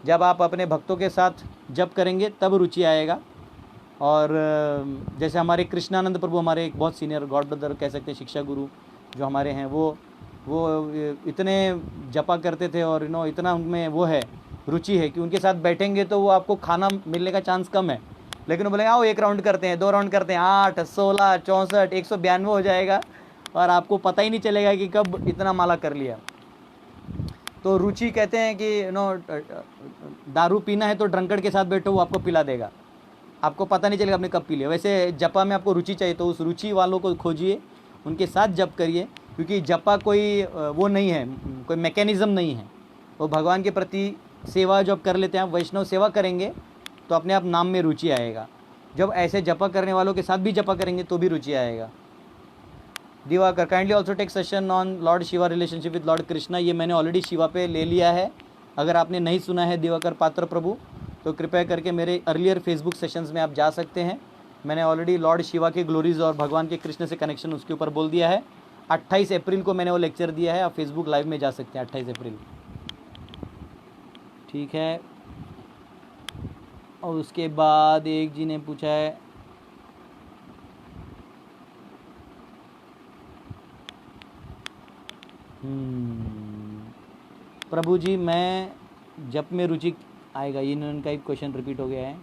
जब आप अपने भक्तों के साथ जप करेंगे तब रुचि आएगा। और जैसे हमारे कृष्णानंद प्रभु, हमारे एक बहुत सीनियर गॉड ब्रदर कह सकते हैं, शिक्षा गुरु जो हमारे हैं, वो इतने जपा करते थे और इतना उनमें वो है, रुचि है कि उनके साथ बैठेंगे तो वो आपको खाना मिलने का चांस कम है, लेकिन वो बोलेंगे आओ 1 राउंड करते हैं, 2 राउंड करते हैं, 8, 16, 64, 192 हो जाएगा और आपको पता ही नहीं चलेगा कि कब इतना माला कर लिया। तो रुचि कहते हैं कि दारू पीना है तो ड्रंकर्ड के साथ बैठो, वो आपको पिला देगा, आपको पता नहीं चलेगा आपने कब पी लिया। वैसे जपा में आपको रुचि चाहिए तो उस रुचि वालों को खोजिए, उनके साथ जप करिए, क्योंकि जपा कोई वो नहीं है, कोई मैकेनिज़्म नहीं है। वो भगवान के प्रति सेवा जब कर लेते हैं, आप वैष्णव सेवा करेंगे तो अपने आप नाम में रुचि आएगा। जब ऐसे जपा करने वालों के साथ भी जपा करेंगे तो भी रुचि आएगा। Diwakar, kindly also take session on lord Shiva relationship with lord Krishna. ये मैंने ऑलरेडी शिवा पे ले लिया है। अगर आपने नहीं सुना है दिवाकर पात्र प्रभु, तो कृपया करके मेरे अर्लियर फेसबुक सेशंस में आप जा सकते हैं। मैंने ऑलरेडी लॉर्ड शिवा के ग्लोरीज और भगवान के कृष्ण से कनेक्शन उसके ऊपर बोल दिया है। 28 अप्रैल को मैंने वो लेक्चर दिया है, आप फेसबुक लाइव में जा सकते हैं 28 अप्रैल, ठीक है। और उसके बाद एक जी ने पूछा है प्रभु जी, मैं जप में रुचि आएगा, ये इनका एक क्वेश्चन रिपीट हो गया है।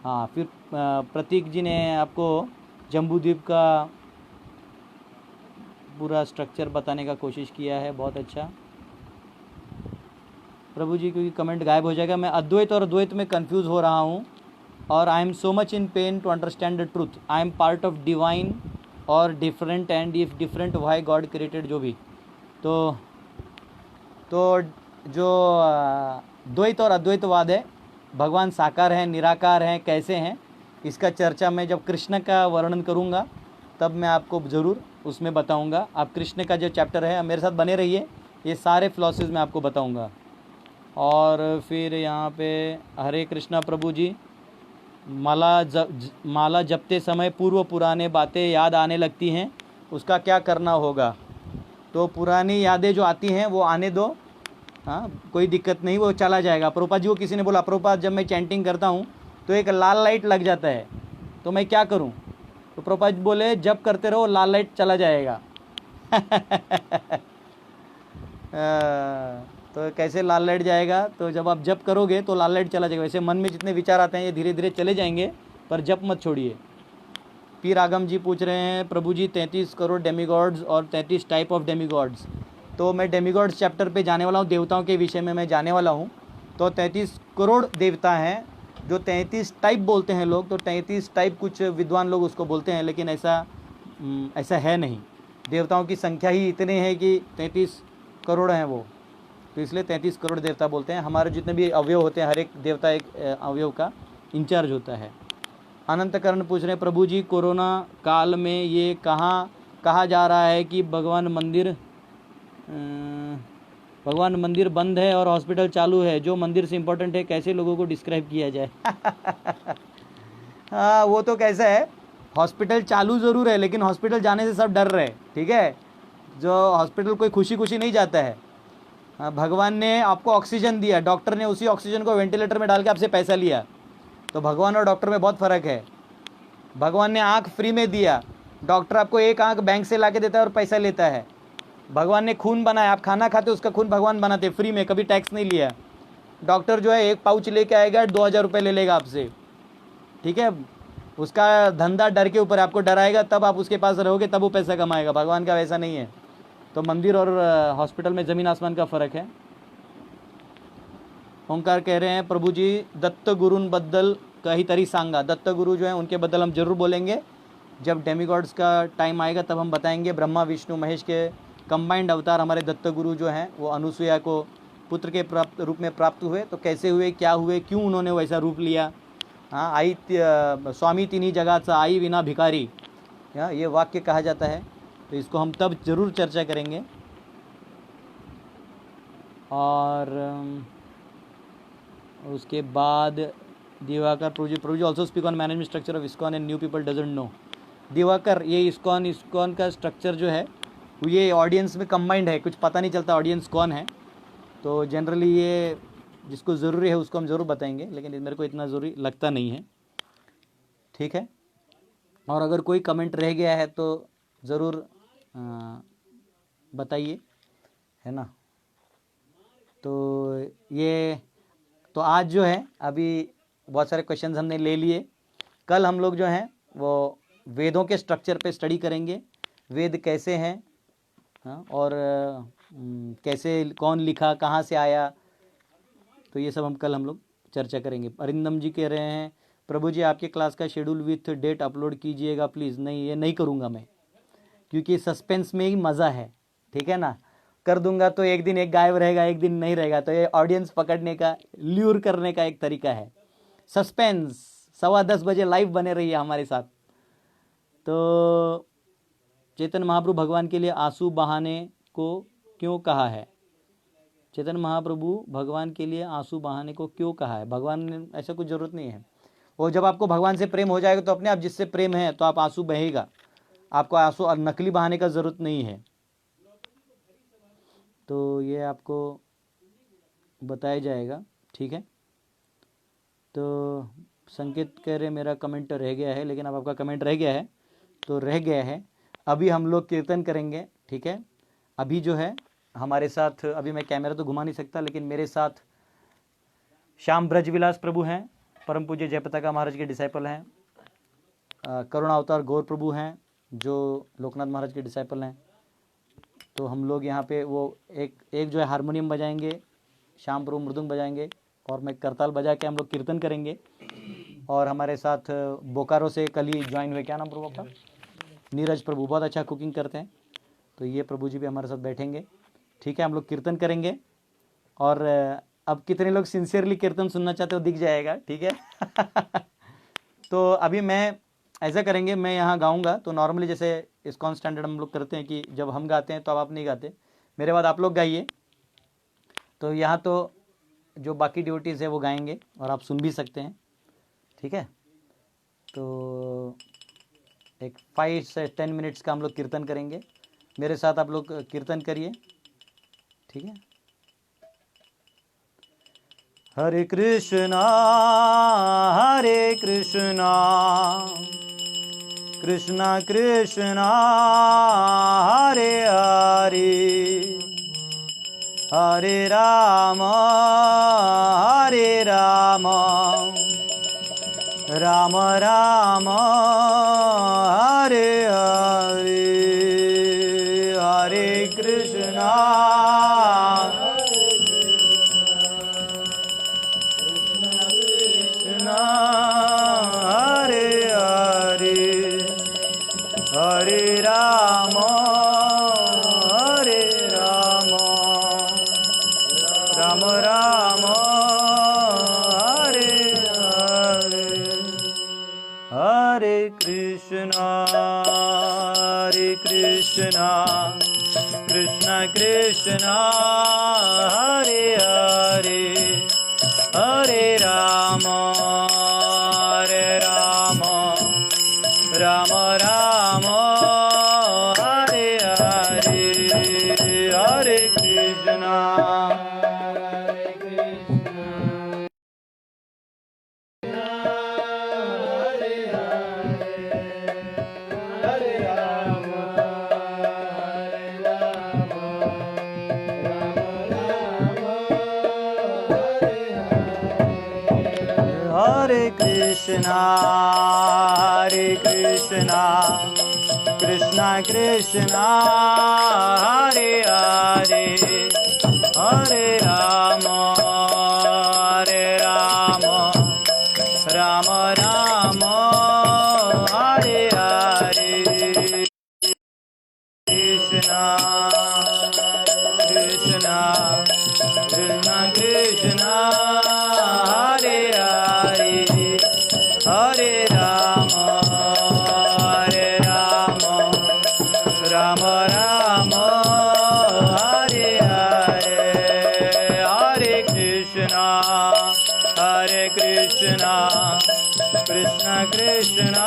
हाँ, फिर प्रतीक जी ने आपको जम्बूद्वीप का पूरा स्ट्रक्चर बताने का कोशिश किया है, बहुत अच्छा। प्रभु जी, क्योंकि कमेंट गायब हो जाएगा, मैं अद्वैत और द्वैत में कंफ्यूज हो रहा हूँ और I am so much in pain to understand the truth. I am part of divine और different, and if different why God created, जो भी। तो जो द्वैत और अद्वैतवाद है, भगवान साकार हैं, निराकार हैं, कैसे हैं, इसका चर्चा मैं जब कृष्ण का वर्णन करूँगा तब मैं आपको ज़रूर उसमें बताऊँगा। आप कृष्ण का जो चैप्टर है मेरे साथ बने रहिए, ये सारे फिलॉसफीज मैं आपको बताऊँगा। और फिर यहाँ पे हरे कृष्णा प्रभु जी, माला जपते समय पूर्व पुराने बातें याद आने लगती हैं, उसका क्या करना होगा। तो पुरानी यादें जो आती हैं वो आने दो, हाँ, कोई दिक्कत नहीं, वो चला जाएगा। प्रभुपाद जी को किसी ने बोला, प्रभुपाद जब मैं चैंटिंग करता हूँ तो एक लाल लाइट लग जाता है, तो मैं क्या करूँ। तो प्रभुपाद जी बोले, जब करते रहो लाल लाइट चला जाएगा। तो कैसे लाल लाइट जाएगा? तो जब आप जप करोगे तो लाल लाइट चला जाएगा। वैसे मन में जितने विचार आते हैं ये धीरे धीरे चले जाएंगे, पर जप मत छोड़िए। पी रागम जी पूछ रहे हैं, प्रभु जी 33 करोड़ डेमीगॉड्स और 33 टाइप ऑफ डेमीगॉड्स। तो मैं डेमीगॉड्स चैप्टर पे जाने वाला हूँ, देवताओं के विषय में मैं जाने वाला हूँ। तो 33 करोड़ देवता हैं, जो 33 टाइप बोलते हैं लोग, तो 33 टाइप कुछ विद्वान लोग उसको बोलते हैं, लेकिन ऐसा है नहीं। देवताओं की संख्या ही इतने हैं कि 33 करोड़ हैं वो, तो इसलिए 33 करोड़ देवता बोलते हैं। हमारे जितने भी अवयव होते हैं, हर एक देवता एक अवयव का इंचार्ज होता है। अनंतकरण पूछ रहे हैं, प्रभु जी कोरोना काल में ये कहा जा रहा है कि भगवान मंदिर बंद है और हॉस्पिटल चालू है, जो मंदिर से इम्पोर्टेंट है, कैसे लोगों को डिस्क्राइब किया जाए? हाँ, वो तो कैसा है, हॉस्पिटल चालू ज़रूर है, लेकिन हॉस्पिटल जाने से सब डर रहे, ठीक है। जो हॉस्पिटल कोई खुशी खुशी नहीं जाता है। भगवान ने आपको ऑक्सीजन दिया, डॉक्टर ने उसी ऑक्सीजन को वेंटिलेटर में डाल के आपसे पैसा लिया, तो भगवान और डॉक्टर में बहुत फ़र्क है। भगवान ने आँख फ्री में दिया, डॉक्टर आपको एक आँख बैंक से ला के देता है और पैसा लेता है। भगवान ने खून बनाया, आप खाना खाते उसका खून भगवान बनाते फ्री में, कभी टैक्स नहीं लिया। डॉक्टर जो है एक पाउच लेके आएगा, 2000 रुपये ले लेगा आपसे, ठीक है। उसका धंधा डर के ऊपर, आपको डराएगा तब आप उसके पास रहोगे, तब वो पैसा कमाएगा। भगवान का वैसा नहीं है। तो मंदिर और हॉस्पिटल में ज़मीन आसमान का फ़र्क है। ओंकार कह रहे हैं, प्रभु जी दत्त गुरुन बद्दल काहीतरी सांगा। दत्त गुरु जो है उनके बद्दल हम जरूर बोलेंगे, जब डेमीगॉड्स का टाइम आएगा तब हम बताएंगे। ब्रह्मा विष्णु महेश के कंबाइंड अवतार हमारे दत्त गुरु जो हैं, वो अनुसुईया को पुत्र के रूप में प्राप्त हुए। तो कैसे हुए, क्या हुए, क्यों उन्होंने वैसा रूप लिया? हाँ, आई स्वामी तिन्ही जगाचा आई विना भिखारी, ये वाक्य कहा जाता है। तो इसको हम तब जरूर चर्चा करेंगे। और उसके बाद Diwakar, Prabhu ji also speak on management structure of ISKCON and new people doesn't know. Diwakar, ये इस्कॉन का स्ट्रक्चर जो है ये ऑडियंस में कंबाइंड है, कुछ पता नहीं चलता ऑडियंस कौन है। तो जनरली ये जिसको ज़रूरी है उसको हम ज़रूर बताएंगे, लेकिन मेरे को इतना ज़रूरी लगता नहीं है, ठीक है। और अगर कोई कमेंट रह गया है तो ज़रूर बताइए, है ना। तो ये तो आज जो है अभी बहुत सारे क्वेश्चंस हमने ले लिए। कल हम लोग जो हैं वो वेदों के स्ट्रक्चर पे स्टडी करेंगे, वेद कैसे हैं, हाँ, और कैसे, कौन लिखा, कहाँ से आया, तो ये सब हम लोग चर्चा करेंगे। अरिंदम जी कह रहे हैं, प्रभु जी आपके क्लास का शेड्यूल विथ डेट अपलोड कीजिएगा प्लीज़। नहीं, ये नहीं करूँगा मैं, क्योंकि सस्पेंस में ही मज़ा है, ठीक है ना। कर दूंगा तो एक दिन एक गायब रहेगा, एक दिन नहीं रहेगा। तो ये ऑडियंस पकड़ने का, ल्यूर करने का एक तरीका है। सस्पेंस, 10:15 बजे लाइव बने रहिए हमारे साथ। तो चेतन महाप्रभु भगवान के लिए आंसू बहाने को क्यों कहा है? चेतन महाप्रभु भगवान के लिए आंसू बहाने को क्यों कहा है? भगवान ने ऐसा कुछ ज़रूरत नहीं है। वो जब आपको भगवान से प्रेम हो जाएगा तो अपने आप जिससे प्रेम है तो आप आंसू बहेगा, आपको आंसू और नकली बहाने का ज़रूरत नहीं है। तो ये आपको बताया जाएगा, ठीक है। तो संकेत कह रहे मेरा कमेंट रह गया है, लेकिन अब आपका कमेंट रह गया है तो रह गया है। अभी हम लोग कीर्तन करेंगे, ठीक है। अभी जो है हमारे साथ, अभी मैं कैमरा तो घुमा नहीं सकता, लेकिन मेरे साथ श्याम ब्रजविलास प्रभु हैं, परम पूज्य जयपताका महाराज के डिसाइपल हैं। करुणा अवतार गौर प्रभु हैं, जो लोकनाथ महाराज के डिसाइपल हैं। तो हम लोग यहाँ पे वो एक जो है हारमोनियम बजाएंगे, श्याम प्रभु मृदंग बजाएंगे, और मैं करताल बजा के हम लोग कीर्तन करेंगे। और हमारे साथ बोकारो से कल ही ज्वाइन हुए, क्या नाम प्रभु आपका? नीरज प्रभु, बहुत अच्छा कुकिंग करते हैं। तो ये प्रभु जी भी हमारे साथ बैठेंगे, ठीक है। हम लोग कीर्तन करेंगे। और अब कितने लोग सिंसियरली कीर्तन सुनना चाहते हो दिख जाएगा, ठीक है। तो अभी मैं ऐसा करेंगे, मैं यहाँ गाऊंगा तो नॉर्मली जैसे इस्कॉन स्टैंडर्ड हम लोग करते हैं कि जब हम गाते हैं तो अब आप नहीं गाते, मेरे बाद आप लोग गाइए। तो यहाँ तो जो बाकी ड्यूटीज़ है वो गाएंगे और आप सुन भी सकते हैं, ठीक है। तो एक 5 से 10 मिनट्स का हम लोग कीर्तन करेंगे। मेरे साथ आप लोग कीर्तन करिए, ठीक है। हरे Krishna Krishna Krishna Hare Hare, Hare Rama, Hare Rama, Rama Rama, Hare Hare, Hare Krishna, Krishna, Hare Hare, Hare Rama, Hare Rama, Rama Rama, Hare Hare, Hare Krishna, Krishna Krishna, Hare Hare, Hare Rama, Rama Rama, Hare Hare, Hare Krishna, Hare Krishna, Krishna Krishna, Hare Hare, Hare Rama, Rama Rama, Hare Hare, Krishna, Krishna Krishna, Hare Hare, Hare Rama, Rama Rama, Hare Hare, Hare Krishna, Krishna Krishna,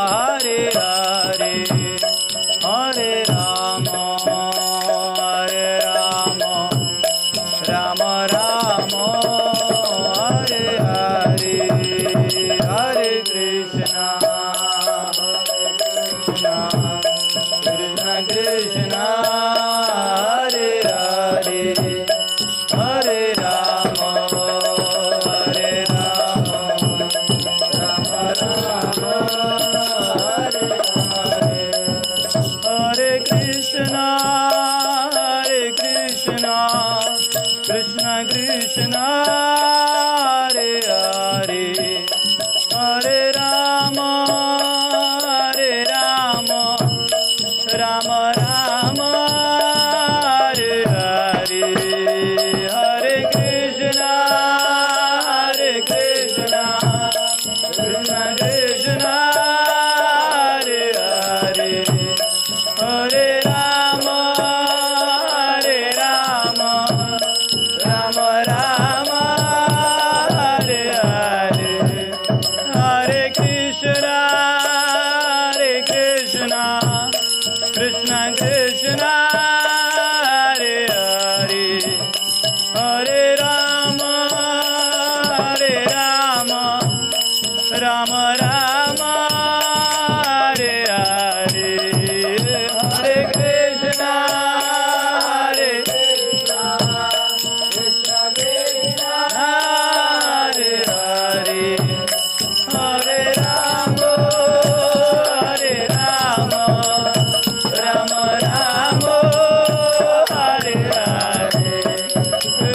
Hare Hare, Hare Rama, Rama Rama, Hare Hare, Hare Krishna, Krishna Krishna, Hare Hare, Hare Rama, Rama Rama, Hare Hare, Hare Krishna, Krishna Krishna, Hare Hare, Hare Rama, Rama Rama, Hare Hare, Hare Krishna, Krishna Krishna, Hare Hare, Hare Rama, Rama Rama, Hare Hare, Hare Krishna, Krishna Krishna, Hare Hare, Hare Rama, Rama Rama, Hare Hare, Hare Krishna, Krishna Krishna, Hare Hare, Hare Rama, Rama Rama, Hare Hare,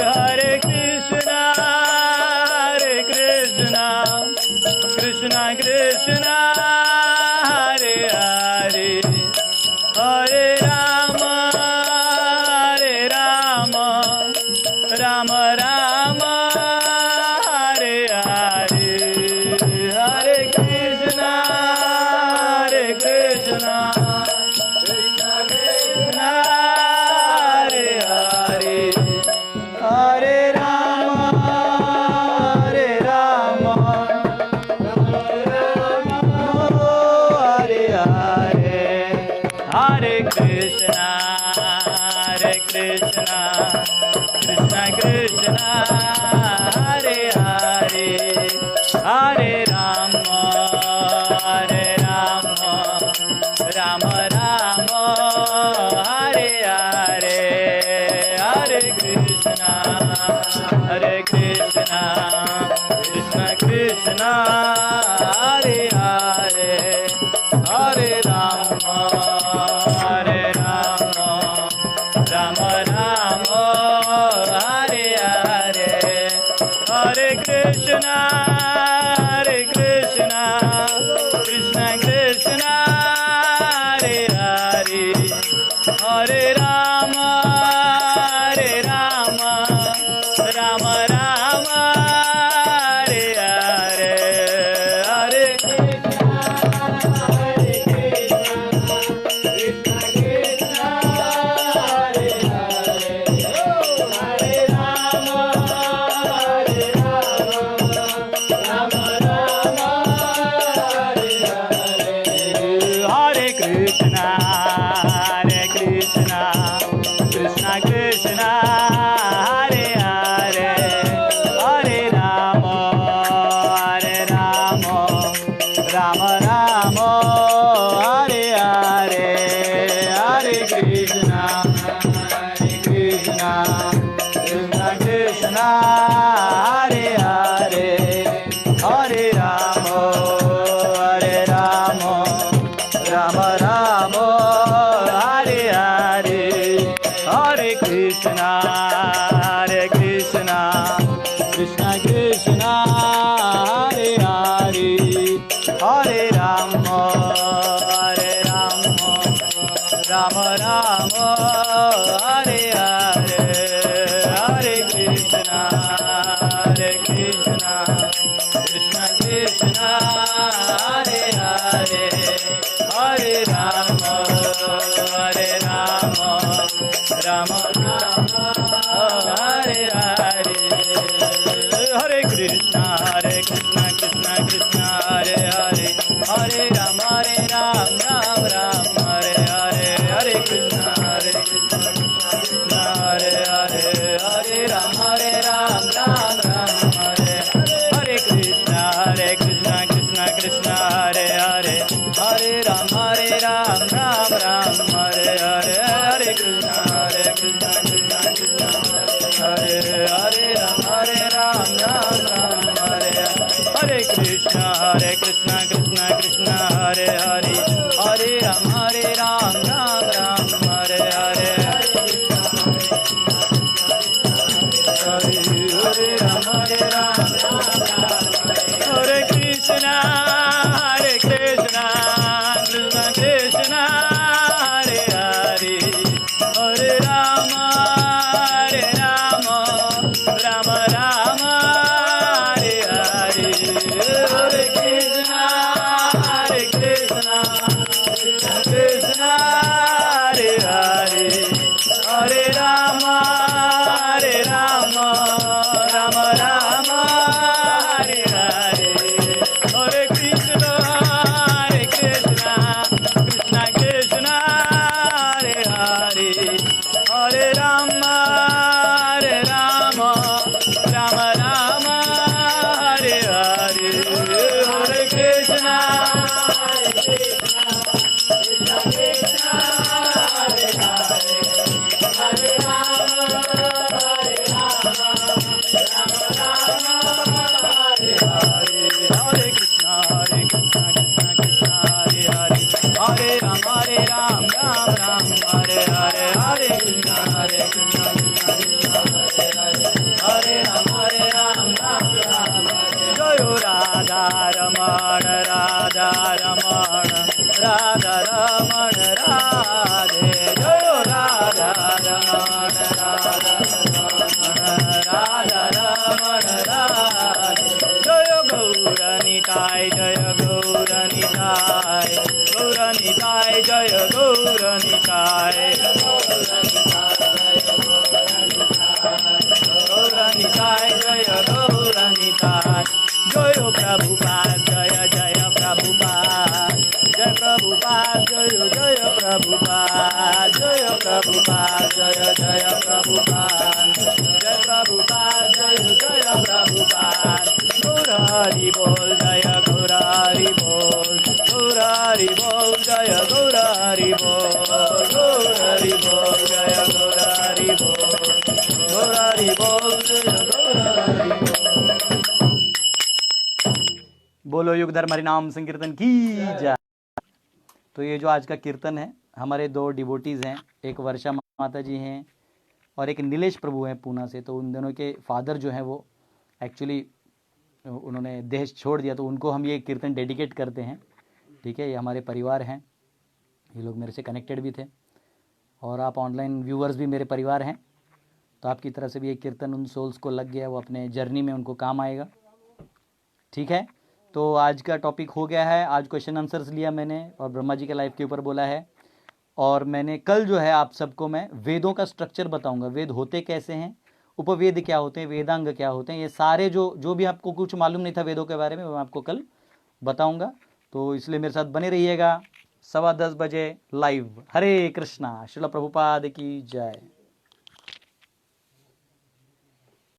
Hare Krishna, Krishna Krishna, Hare Hare, Hare Rama, Rama Rama, Hare Hare, Hare Krishna, Krishna Krishna, Hare Hare, Hare Rama, Hare Hare, Hare Krishna, Krishna Krishna, Hare Hare, Hare Rama, Rama Rama, Hare Hare, Hare Ram Hare Hare Hare Krishna Krishna Krishna Hare Hare Hare Ram Ram Ram Hare Hare Hare Krishna Krishna Krishna Hare Hare Hare Ram Ram Ram Hare Hare Hare Krishna Krishna Krishna Hare Hare Hare Ram Ram Ram Hare Hare Hare Krishna Krishna Krishna Hare Hare Hare Ram Ram Ram Hare Hare Hare Krishna Krishna Hare Hare Hare Ram Ram Ram Hare Hare Krishna Krishna Krishna Hare Hare Hare Ram Ram Ram Hare Hare Hare Krishna Krishna Krishna Hare Hare Ram Ram Ram Hare Hare Krishna Krishna Krishna Hare Hare Hare Ram Ram Ram Hare Hare Hare Hare Ram हरे कृष्णा कृष्ण कृष्ण हरे हरे हरे राम राम राम हरे हरे हरे कृष्णा कृष्ण कृष्ण हरे हरे हरे राम राम राम हरे हरे हरे कृष्ण कृष्ण कृष्ण हरे हरे हरे राम राम राम हरे हरे हरे कृष्णा हरे कृष्णा कृष्ण कृष्ण हरे हरे हरे राम राम हरे हरे हरे कृष्णा कृष्ण हरे हरे हरे राम राम जय राधा रमण राधे जय राधा रमण राधे जय गौरनिताय जय गौरनिताय जय गौरनिताय गौरनिताय जय गौरनिताय जय प्रभुपाद जय प्रभुपाद जय प्रभुपाद जय प्रभुपाद जय प्रभुपाद जय प्रभुपाद जय प्रभुपाद जय प्रभुपाद गौरारी बोल जय गौरारी बोल गौरारी बोल जय गौरारी बोल गौरारी बोल जय गौरारी बोल गौरारी बोल जय गौरारी बोल। बोलो युग धर्म हरिनाम संकीर्तन की जय। तो ये जो आज का कीर्तन है, हमारे दो डिवोटीज़ हैं, एक वर्षा माता जी हैं और एक नीलेश प्रभु हैं पूना से। तो उन दोनों के फादर जो हैं वो एक्चुअली उन्होंने देश छोड़ दिया, तो उनको हम ये कीर्तन डेडिकेट करते हैं। ठीक है, ये हमारे परिवार हैं, ये लोग मेरे से कनेक्टेड भी थे और आप ऑनलाइन व्यूअर्स भी मेरे परिवार हैं। तो आपकी तरफ से भी एक कीर्तन उन सोल्स को लग गया, वो अपने जर्नी में उनको काम आएगा। ठीक है, तो आज का टॉपिक हो गया है। आज क्वेश्चन आंसर्स लिया मैंने और ब्रह्मा जी के लाइफ के ऊपर बोला है। और मैंने कल जो है आप सबको मैं वेदों का स्ट्रक्चर बताऊंगा, वेद होते कैसे हैं, उपवेद क्या होते हैं, वेदांग क्या होते हैं, ये सारे जो भी आपको कुछ मालूम नहीं था वेदों के बारे में, वो मैं आपको कल बताऊंगा। तो इसलिए मेरे साथ बने रहिएगा 10:15 बजे लाइव। हरे कृष्णा, श्रील प्रभुपाद की जय।